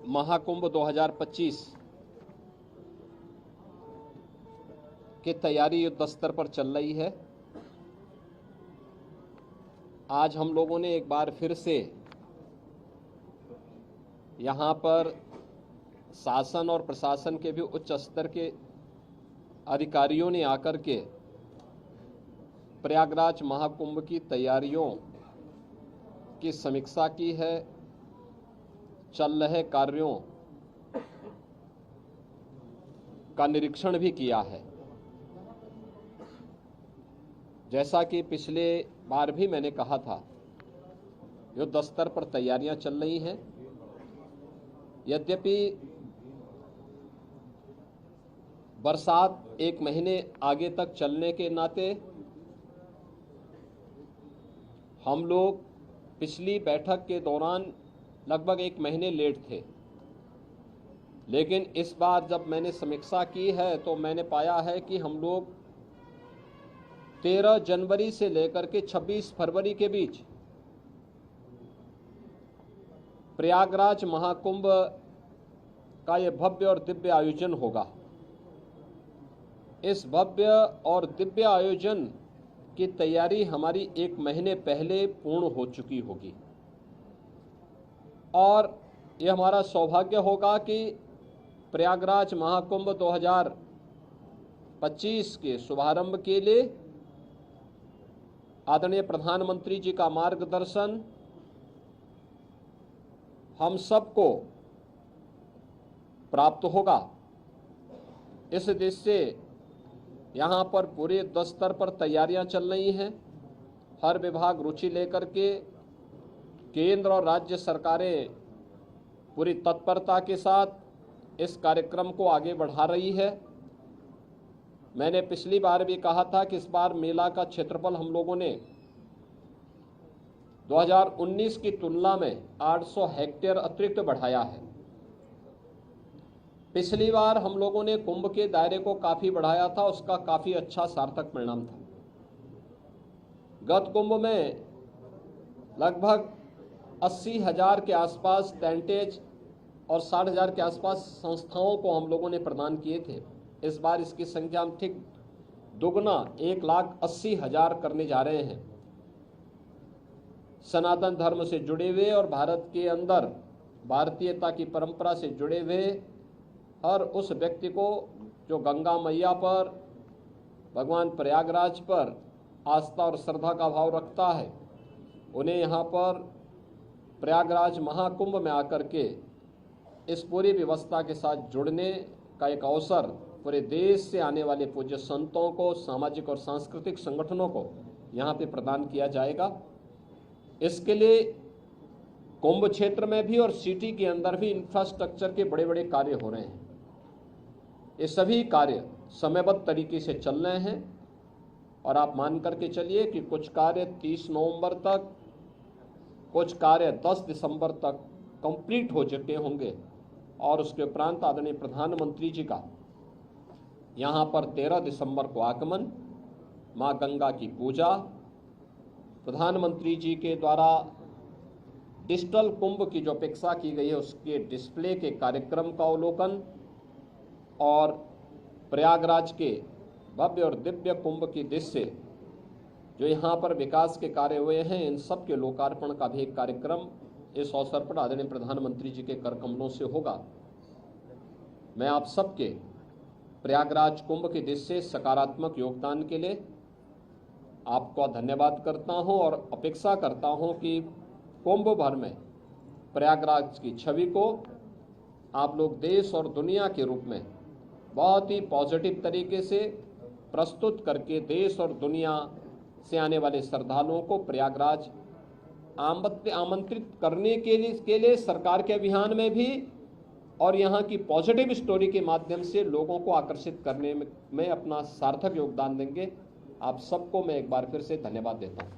महाकुंभ 2025 की तैयारी युद्ध स्तर पर चल रही है। आज हम लोगों ने एक बार फिर से यहाँ पर शासन और प्रशासन के भी उच्च स्तर के अधिकारियों ने आकर के प्रयागराज महाकुंभ की तैयारियों की समीक्षा की है, चल रहे कार्यों का निरीक्षण भी किया है। जैसा कि पिछले बार भी मैंने कहा था, युद्ध स्तर पर तैयारियां चल रही हैं। यद्यपि बरसात एक महीने आगे तक चलने के नाते हम लोग पिछली बैठक के दौरान लगभग एक महीने लेट थे, लेकिन इस बार जब मैंने समीक्षा की है तो मैंने पाया है कि हम लोग 13 जनवरी से लेकर के 26 फरवरी के बीच प्रयागराज महाकुंभ का ये भव्य और दिव्य आयोजन होगा। इस भव्य और दिव्य आयोजन की तैयारी हमारी एक महीने पहले पूर्ण हो चुकी होगी और ये हमारा सौभाग्य होगा कि प्रयागराज महाकुंभ 2025 के शुभारंभ के लिए आदरणीय प्रधानमंत्री जी का मार्गदर्शन हम सबको प्राप्त होगा। इस दृष्टि से यहाँ पर पूरे युद्ध स्तर पर तैयारियां चल रही हैं। हर विभाग रुचि लेकर के केंद्र और राज्य सरकारें पूरी तत्परता के साथ इस कार्यक्रम को आगे बढ़ा रही है। मैंने पिछली बार भी कहा था कि इस बार मेला का क्षेत्रफल हम लोगों ने 2019 की तुलना में 800 हेक्टेयर अतिरिक्त बढ़ाया है। पिछली बार हम लोगों ने कुंभ के दायरे को काफी बढ़ाया था, उसका काफी अच्छा सार्थक परिणाम था। गत कुंभ में लगभग 80,000 के आसपास टेंटेज और 60,000 के आसपास संस्थाओं को हम लोगों ने प्रदान किए थे। इस बार इसकी संख्या हम ठीक दुगना 1,80,000 करने जा रहे हैं। सनातन धर्म से जुड़े हुए और भारत के अंदर भारतीयता की परंपरा से जुड़े हुए हर उस व्यक्ति को जो गंगा मैया पर, भगवान प्रयागराज पर आस्था और श्रद्धा का भाव रखता है, उन्हें यहाँ पर प्रयागराज महाकुंभ में आकर के इस पूरी व्यवस्था के साथ जुड़ने का एक अवसर पूरे देश से आने वाले पूज्य संतों को, सामाजिक और सांस्कृतिक संगठनों को यहाँ पे प्रदान किया जाएगा। इसके लिए कुंभ क्षेत्र में भी और सिटी के अंदर भी इंफ्रास्ट्रक्चर के बड़े बड़े कार्य हो रहे हैं। ये सभी कार्य समयबद्ध तरीके से चल रहे हैं और आप मान करके चलिए कि कुछ कार्य 30 नवंबर तक, कुछ कार्य 10 दिसंबर तक कंप्लीट हो चुके होंगे और उसके उपरांत आदरणीय प्रधानमंत्री जी का यहाँ पर 13 दिसंबर को आगमन, माँ गंगा की पूजा, प्रधानमंत्री जी के द्वारा डिजिटल कुंभ की जो अपेक्षा की गई है उसके डिस्प्ले के कार्यक्रम का अवलोकन और प्रयागराज के भव्य और दिव्य कुंभ की दृष्टि से जो यहाँ पर विकास के कार्य हुए हैं, इन सब के लोकार्पण का भी एक कार्यक्रम इस अवसर पर आदरणीय प्रधानमंत्री जी के कर कमलों से होगा। मैं आप सबके प्रयागराज कुंभ की दृष्टि से सकारात्मक योगदान के लिए आपका धन्यवाद करता हूं और अपेक्षा करता हूं कि कुंभ भर में प्रयागराज की छवि को आप लोग देश और दुनिया के रूप में बहुत ही पॉजिटिव तरीके से प्रस्तुत करके देश और दुनिया से आने वाले श्रद्धालुओं को प्रयागराज आमंत्रित करने के लिए सरकार के अभियान में भी और यहाँ की पॉजिटिव स्टोरी के माध्यम से लोगों को आकर्षित करने में अपना सार्थक योगदान देंगे। आप सबको मैं एक बार फिर से धन्यवाद देता हूँ।